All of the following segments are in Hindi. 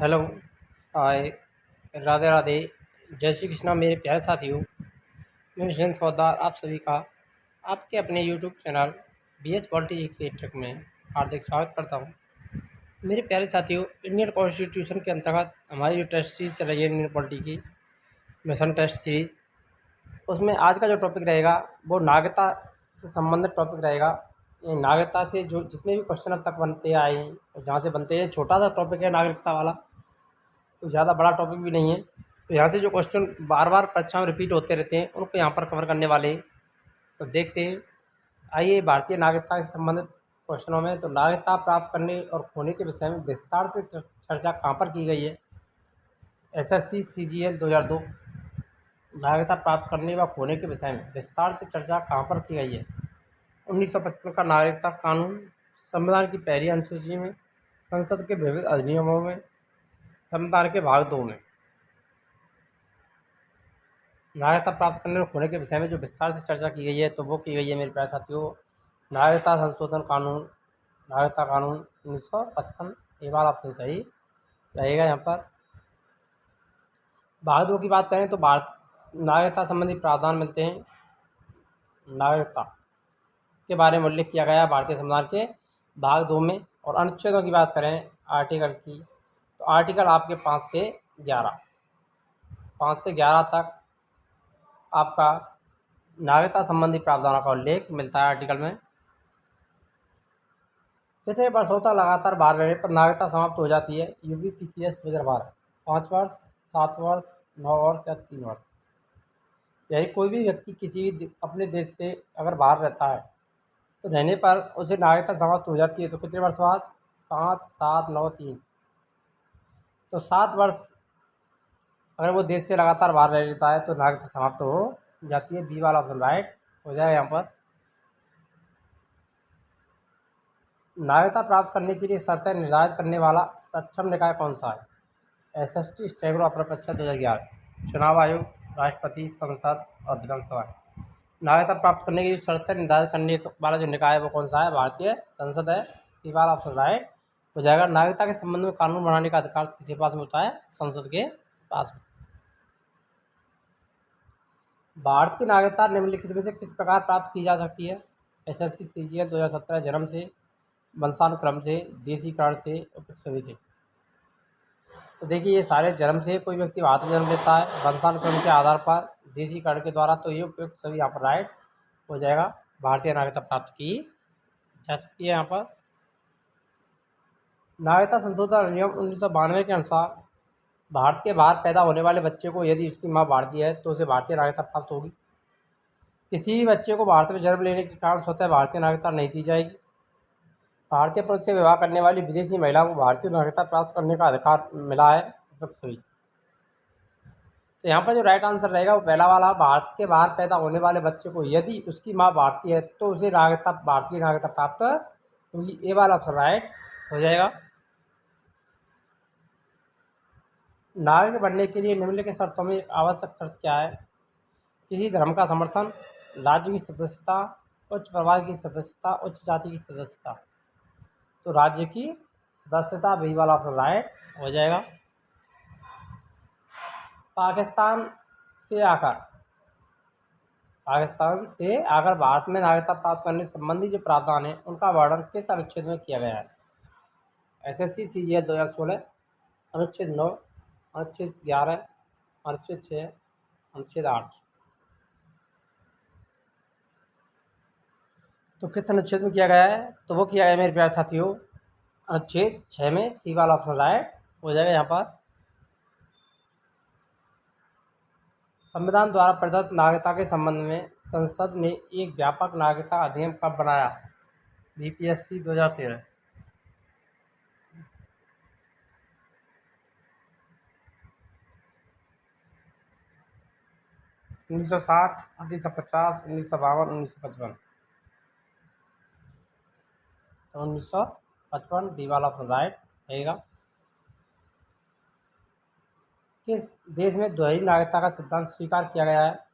हेलो, हाय, राधे राधे, जय श्री कृष्णा मेरे प्यारे साथियों। मैं विजेंद्र फौजदार आप सभी का आपके अपने YouTube channel BH polity creator में हार्दिक स्वागत करता हूं। मेरे प्यारे साथियों, इंडियन कॉन्स्टिट्यूशन के अंतर्गत हमारी जो टेस्ट सीरीज चल रही है इंडियन पॉलिटी की मिशन टेस्ट सीरीज, उसमें आज का जो टॉपिक रहेगा वो नागरिकता से संबंधित टॉपिक रहेगा। ये नागरिकता से जो जितने भी क्वेश्चन अब तक बनते आए हैं और जहाँ से बनते हैं, छोटा सा टॉपिक है नागरिकता वाला, तो ज़्यादा बड़ा टॉपिक भी नहीं है। तो यहाँ से जो क्वेश्चन बार बार परीक्षा में रिपीट होते रहते हैं उनको यहाँ पर कवर करने वाले हैं। तो देखते हैं, आइए भारतीय नागरिकता से संबंधित क्वेश्चनों में। तो नागरिकता प्राप्त करने और खोने के विषय में विस्तार से चर्चा कहाँ पर की गई है? SSC CGL 2002। नागरिकता प्राप्त करने व खोने के विषय में विस्तार से चर्चा कहाँ पर की गई है? 1955 का नागरिकता कानून, संविधान की पहली अनुसूची में, संसद के विविध अधिनियमों में, संविधान के भाग 2 में। नागरिकता प्राप्त करने और खोने के विषय में जो विस्तार से चर्चा की गई है तो वो की गई है मेरे प्यारे साथियों, नागरिकता संशोधन कानून, नागरिकता कानून 1955। ये बार ऑप्शन सही रहेगा। यहाँ पर भाग 2 की बात करें तो भारत नागरिकता संबंधी प्रावधान मिलते हैं। नागरिकता के बारे में उल्लेख किया गया है भारतीय संविधान के भाग 2 में। और अनुच्छेदों की बात करें आर्टिकल की, तो आर्टिकल आपके 5 से 11 तक आपका नागरिकता संबंधी प्रावधानों का उल्लेख मिलता है आर्टिकल में। कितने वर्षों तक लगातार बाहर रहने पर नागरिकता समाप्त हो जाती है? UPPCS 2012। 5 वर्ष, 7 वर्ष, 9 वर्ष या 3 वर्ष। यही कोई भी व्यक्ति किसी भी अपने देश से अगर बाहर रहता है तो रहने पर उसे नागरिकता समाप्त हो जाती है। तो कितने वर्ष बाद? 5, 7, 9, 3। तो 7 वर्ष अगर वो देश से लगातार बाहर रह लेता है तो नागरिकता समाप्त हो जाती है। बी वाला ऑप्शन राइट हो जाएगा यहाँ पर। नागरिकता प्राप्त करने के लिए शर्तें निर्धारित करने वाला सक्षम निकाय कौन सा है? SST स्टेगरो अपर परिषद 2011, चुनाव आयोग, राष्ट्रपति, संसद और विधानसभा। नागरिकता प्राप्त करने की जो शर्तें निर्धारित करने वाला जो निकाय है वो कौन सा है? भारतीय संसद है। सी वाला ऑप्शन राइट हो जाएगा। नागरिकता के संबंध में कानून बनाने का अधिकार किसके पास में होता है? संसद के पास में। भारत की नागरिकता निम्नलिखित में से किस प्रकार प्राप्त की जा सकती है? SSC CGL 2017 जन्म से, वंशानुक्रम से, देशीकरण से, उपयुक्त सभी से। तो देखिए ये सारे जन्म से कोई व्यक्ति भारत में जन्म लेता है, वंशानुक्रम के आधार पर, देशीकरण के द्वारा, तो ये उपयुक्त सभी यहाँ पर राइट हो जाएगा। भारतीय नागरिकता प्राप्त की जा सकती है यहाँ पर। नागरिकता संशोधन अधिनियम 1992 के अनुसार भारत के बाहर पैदा होने वाले बच्चे को यदि उसकी माँ भारतीय है तो उसे भारतीय नागरिकता प्राप्त होगी। किसी भी बच्चे को भारत में जन्म लेने के कारण स्वतः भारतीय नागरिकता नहीं दी जाएगी। भारतीय पुरुष से विवाह करने वाली विदेशी महिला को भारतीय नागरिकता प्राप्त करने का अधिकार मिला है। सही। तो यहाँ पर जो राइट आंसर रहेगा वो पहला वाला, भारत के बाहर पैदा होने वाले बच्चे को यदि उसकी माँ भारतीय है तो उसे भारतीय नागरिकता प्राप्त होगी। ए वाला ऑप्शन राइट हो जाएगा। नागरिक बनने के लिए निम्नलिखित शर्तों में आवश्यक शर्त क्या है? किसी धर्म का समर्थन, राज्य की सदस्यता, उच्च परिवार की सदस्यता, उच्च जाति की सदस्यता। तो राज्य की सदस्यता बी वाला ऑप्शन राइट हो जाएगा। पाकिस्तान से आकर भारत में नागरिकता प्राप्त करने संबंधी जो प्रावधान है उनका वर्णन किस अनुच्छेद में किया गया है? SSC CGL 2016, अनुच्छेद 9, अनुच्छेद 11, अनुच्छेद 6, अनुच्छेद 8। तो किस अनुच्छेद में किया गया है? तो वो किया गया मेरे प्यारे साथियों अनुच्छेद 6 में। सी वाला ऑप्शन राइट हो जाएगा यहाँ पर। संविधान द्वारा प्रदत्त नागरिकता के संबंध में संसद ने एक व्यापक नागरिकता अधिनियम कब बनाया? BPSC 2013। 1960, 1950, 1952, 1955। 1955 डी वाला ऑप्शन राइट रहेगा। किस देश में दोहरी नागरिकता का सिद्धांत स्वीकार किया गया है?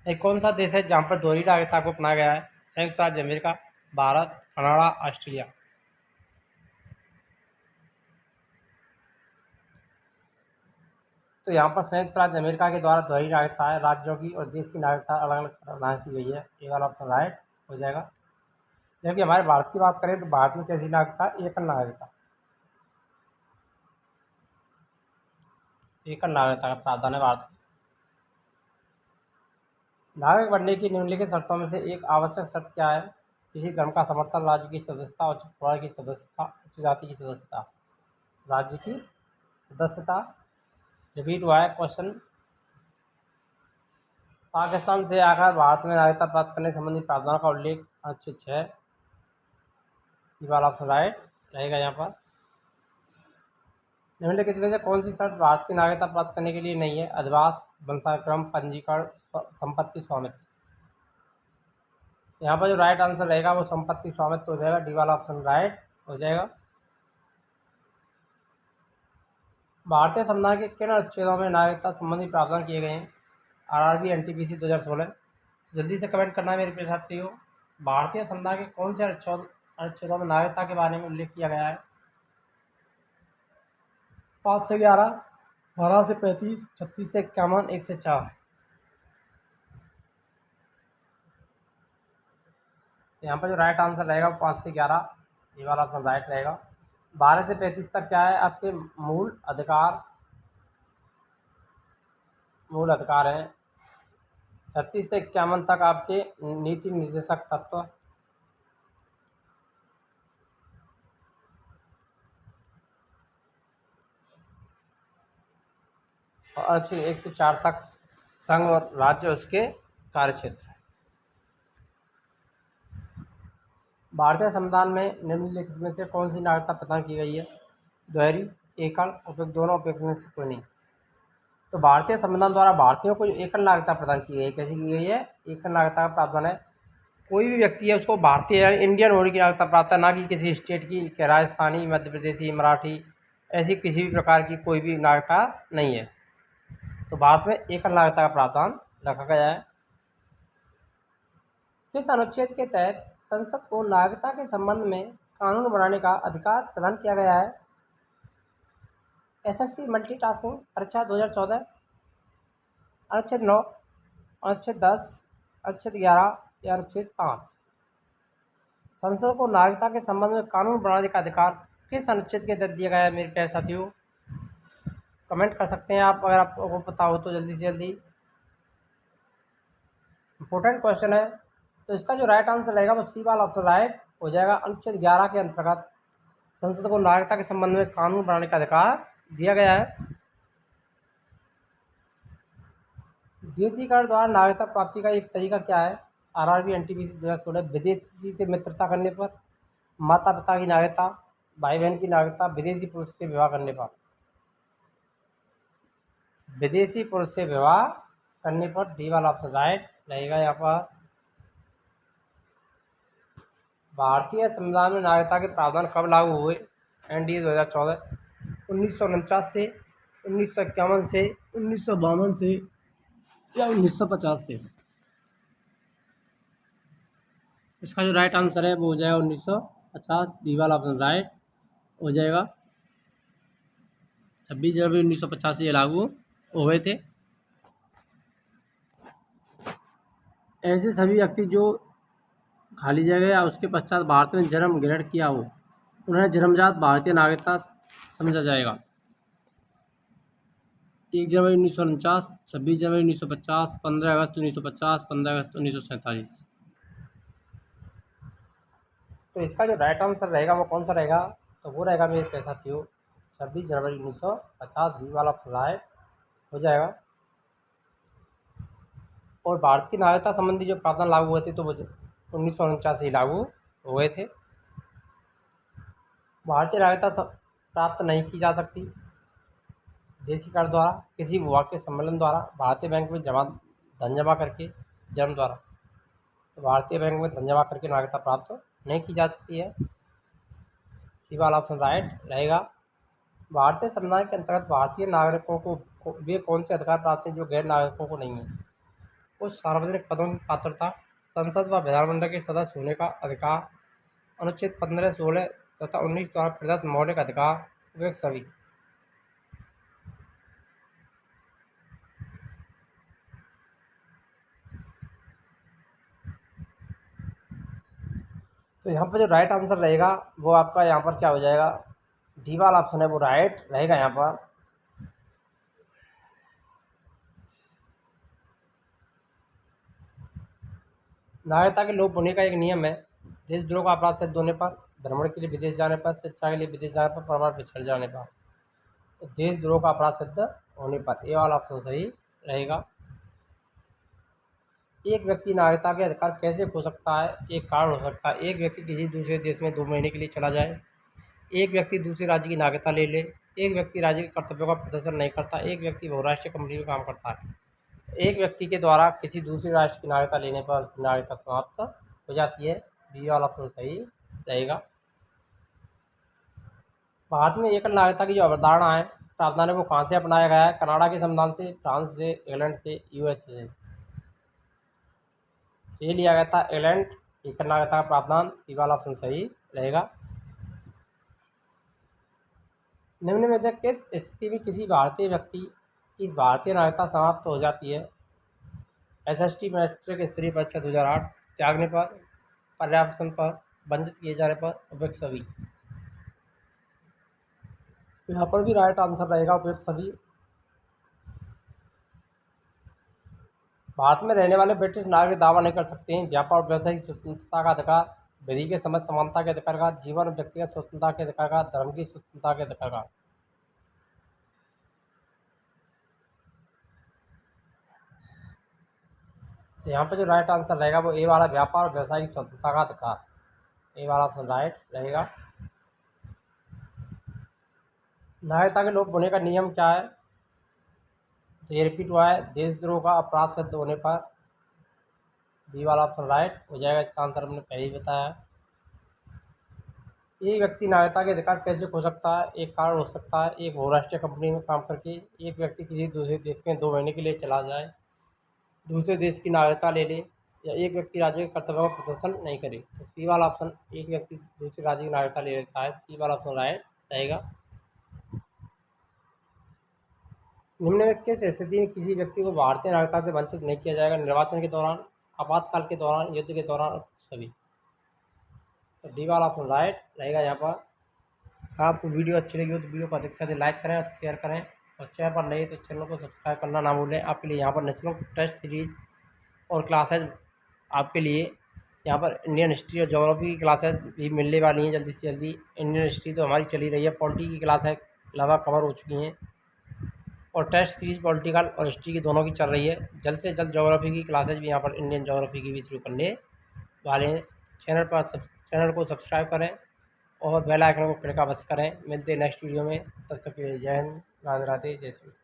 एक कौन सा देश है जहाँ पर दोहरी नागरिकता को अपनाया गया है? संयुक्त राज्य अमेरिका, भारत, कनाडा, ऑस्ट्रेलिया। तो यहाँ पर संयुक्त राज्य अमेरिका के द्वारा दोहरी नागरिकता है, राज्यों की और देश की नागरिकता अलग अलग प्रदान की गई है। ये वाला ऑप्शन राइट हो जाएगा। जबकि हमारे भारत की बात करें तो भारत में कैसी नागरिकता, एकल नागरिकता, एकल नागरिकता का प्रावधान है भारत में। नागरिक बनने की निम्नलिखित शर्तों में से एक आवश्यक शर्त क्या है? किसी धर्म का समर्थन, राज्य की सदस्यता, उच्च वर्ग की सदस्यता, उच्च जाति की सदस्यता। राज्य की सदस्यता रिपीट हुआ है क्वेश्चन। पाकिस्तान से आकर भारत में नागरिकता प्राप्त करने संबंधी प्रावधानों का उल्लेख अनुच्छेद 6, सी वाला ऑप्शन राइट रहेगा। यहाँ पर निम्नलिखित में से कौन सी शर्त भारत की नागरिकता प्राप्त करने के लिए नहीं है? अधिवास, वंशाक्रम, पंजीकरण, संपत्ति स्वामित्व। यहाँ पर जो राइट आंसर रहेगा वो संपत्ति स्वामित्व हो जाएगा। डी वाला ऑप्शन राइट हो जाएगा। भारतीय संविधान के किन अनुच्छेदों में नागरिकता संबंधी प्रावधान किए गए हैं? RRB NTPC 2016। जल्दी से कमेंट करना है मेरे प्रिय साथियों। भारतीय संविधान के कौन से अनुच्छेदों में नागरिकता के बारे में उल्लेख किया गया है? 5 से 11, 12 से 35, 36 से 51, 1 से 4। यहाँ पर जो राइट आंसर रहेगा वो 5 से 11, ये वाला ऑप्शन राइट रहेगा। 12 से 35 तक क्या है? आपके मूल अधिकार हैं। 36 से 51 तक आपके नीति निर्देशक तत्व। और फिर 1 से 4 तक संघ और राज्य उसके कार्यक्षेत्र। भारतीय संविधान में निम्नलिखित में से कौन सी नागरिकता प्रदान की गई है? दोहरी, एकल, उपयुक्त दोनों, उपयुक्त में से कोई नहीं। तो भारतीय संविधान द्वारा भारतीयों को जो एकल नागरिकता प्रदान की गई है, कैसी की गई है? एकल नागरिकता का प्रावधान है। कोई भी व्यक्ति है उसको भारतीय इंडियन होने की नागरिकता प्राप्त है, ना कि किसी स्टेट की, राजस्थानी, मध्य प्रदेशी, मराठी, ऐसी किसी भी प्रकार की कोई भी नागरिकता नहीं है। तो भारत में एकल नागरिकता का प्रावधान रखा गया है। किस अनुच्छेद के तहत संसद को नागरिकता के संबंध में कानून बनाने का अधिकार प्रदान किया गया है? एसएससी मल्टीटास्किंग परीक्षा 2014, अनुच्छेद 9, अनुच्छेद 10, अनुच्छेद 11 या अनुच्छेद 5। संसद को नागरिकता के संबंध में कानून बनाने का अधिकार किस अनुच्छेद के तहत दिया गया है मेरे प्यारे साथियों? कमेंट कर सकते हैं आप, अगर आपको पता हो तो जल्दी से जल्दी। इंपॉर्टेंट क्वेश्चन है। तो इसका जो राइट आंसर रहेगा वो सी वाला ऑप्शन राइट हो जाएगा। अनुच्छेद 11 के अंतर्गत संसद को नागरिकता के संबंध में कानून बनाने का अधिकार दिया गया है। देशी कर द्वारा नागरिकता प्राप्ति का एक तरीका क्या है? RRB NTPC 2016। विदेशी से मित्रता करने पर, माता पिता की नागरिकता, भाई बहन की नागरिकता, विदेशी पुरुष से विवाह करने पर। विदेशी पुरुष से विवाह करने पर डी वाला ऑप्शन राइट रहेगा। यहाँ पर भारतीय संविधान में नागरिकता के प्रावधान कब लागू हुए? एनडीए 2014, 1949 से, 1951 से, 1952 से या 1950 से। इसका जो राइट आंसर है वो हो जाएगा 1950। डी वाला ऑप्शन राइट हो जाएगा। 26 जनवरी 1950 से ये लागू हो गए थे। ऐसे सभी व्यक्ति जो खाली जगह या उसके पश्चात भारत में जन्म ग्रहण किया हो, उन्हें जन्मजात भारतीय नागरिकता समझा जाएगा। 1 जनवरी 1949, 26 जनवरी 1950, 15 अगस्त 1950, 15 अगस्त 1947। तो इसका जो राइट आंसर रहेगा वो कौन सा रहेगा? तो वो रहेगा मेरे प्यारे साथियों 26 जनवरी 1950। बी वाला ऑप्शन राइट हो जाएगा। और भारत की नागरिकता संबंधी जो प्रावधान लागू हुए थे तो वो 1949 से ही लागू हो गए थे। भारतीय नागरिकता प्राप्त नहीं की जा सकती देशी कर द्वारा, किसी विभाग के सम्मेलन द्वारा, भारतीय बैंक में धन जमा करके, जन्म द्वारा। तो भारतीय बैंक में धन जमा करके नागरिकता प्राप्त नहीं की जा सकती है। सी वाला ऑप्शन राइट रहेगा। भारतीय संविधान के अंतर्गत भारतीय नागरिकों को वे कौन से अधिकार प्राप्त हैं जो गैर नागरिकों को नहीं है? कुछ सार्वजनिक पदों की पात्रता, संसद व विधानमंडल के सदस्य होने का अधिकार, अनुच्छेद 15, 16 तथा 19 द्वारा प्रदत्त मौलिक अधिकार, वे सभी। तो यहाँ पर जो राइट आंसर रहेगा वो आपका यहाँ पर क्या हो जाएगा, डी वाला ऑप्शन है वो राइट रहेगा यहाँ पर। नागरिकता के लोप होने का एक नियम है, देशद्रोह का अपराध सिद्ध होने पर, भ्रमण के लिए विदेश जाने पर, शिक्षा के लिए विदेश जाने पर, परिवार बिछड़ जाने पर। तो देशद्रोह का अपराध सिद्ध होने पर ये वाला ऑप्शन सही रहेगा। एक व्यक्ति नागरिकता के अधिकार कैसे खो सकता है, एक कारण हो सकता है, एक व्यक्ति किसी दूसरे देश में 2 महीने के लिए चला जाए, एक व्यक्ति दूसरे राज्य की नागरिकता ले ले, एक व्यक्ति राज्य के कर्तव्यों का प्रदर्शन नहीं करता, एक व्यक्ति बहुराष्ट्रीय कंपनी में काम करता है। एक व्यक्ति के द्वारा किसी दूसरे राष्ट्र की नागरिकता लेने पर नागरिकता समाप्त हो जाती है। बी वाला ऑप्शन सही रहेगा। भारत में एकल नागरिकता की जो अवधारणा है, प्रावधान है, वो कहाँ से अपनाया गया है, कनाडा के संविधान से, फ्रांस से, इंग्लैंड से, यूएसए से। ये लिया गया था इंग्लैंड एकल नागरिकता का प्रावधान, सी वाला ऑप्शन सही रहेगा। निम्न में से किस स्थिति में किसी भारतीय व्यक्ति की भारतीय नागरिकता समाप्त हो जाती है, एसएसटी मैट्रिक स्तरीय परीक्षा 2008, त्यागने पर, पर्यावरण पर, वंचित किए जाने पर, उपयुक्त सभी। तो यहाँ पर भी राइट आंसर रहेगा उपयुक्त सभी। भारत में रहने वाले ब्रिटिश नागरिक दावा नहीं कर सकते हैं व्यापार और व्यवसाय की स्वतंत्रता का अधिकार, विधि के समझ समानता के अधिकार का, जीवन और व्यक्तिगत स्वतंत्रता के अधिकार का, धर्म की स्वतंत्रता के अधिकार का। तो यहाँ पर जो राइट आंसर रहेगा वो ए वाला, व्यापार और व्यवसाय की स्वतंत्रता का अधिकार, ए वाला ऑप्शन राइट रहेगा। नागरिकता के लोप होने का नियम क्या है, तो ये रिपीट हुआ है, देशद्रोह का अपराध सिद्ध होने पर, बी वाला ऑप्शन राइट हो जाएगा। इसका आंसर हमने पहले ही बताया। एक व्यक्ति नागरिकता के अधिकार कैसे खो सकता है, एक कारण हो सकता है, एक बहुराष्ट्रीय कंपनी में काम करके, एक व्यक्ति किसी दूसरे देश में 2 महीने के लिए चला जाए, दूसरे देश की नागरिकता ले ले, या एक व्यक्ति राज्य के कर्तव्यों का प्रदर्शन नहीं करे। तो सी वाला ऑप्शन, एक व्यक्ति दूसरे राज्य की नागरिकता ले लेता है, सी वाला ऑप्शन राइट रहेगा। निम्न में किस स्थिति में किसी व्यक्ति को भारतीय नागरिकता से वंचित नहीं किया जाएगा, निर्वाचन के दौरान, आपातकाल के दौरान, युद्ध के दौरान, सभी। तो डी वाला ऑप्शन राइट रहेगा यहाँ पर। आपको वीडियो अच्छी लगी हो तो वीडियो को अधिक से अधिक लाइक करें और शेयर करें, और चैनल पर नहीं तो चैनल को सब्सक्राइब करना ना भूलें। आपके लिए यहाँ पर नेशनल टेस्ट सीरीज और क्लासेज आपके लिए यहाँ पर इंडियन हिस्ट्री और ज्योग्राफी की क्लासेज भी मिलने वाली हैं जल्दी से जल्दी। इंडियन हिस्ट्री तो हमारी चली रही है, पॉलिटी की क्लास है लगभग कवर हो चुकी हैं, और टेस्ट सीरीज पॉलिटिकल और हिस्ट्री की दोनों की चल रही है। जल्द से जल्द ज्योग्राफी की क्लासेज भी यहाँ पर इंडियन ज्योग्राफी की भी शुरू करने वाले हैं। चैनल को सब्सक्राइब करें और बेल आइकन को क्लिक अवश्य करें। मिलते हैं नेक्स्ट वीडियो में, तब तक के लिए जय हिंद, राधे राधे, जय श्री कृष्ण।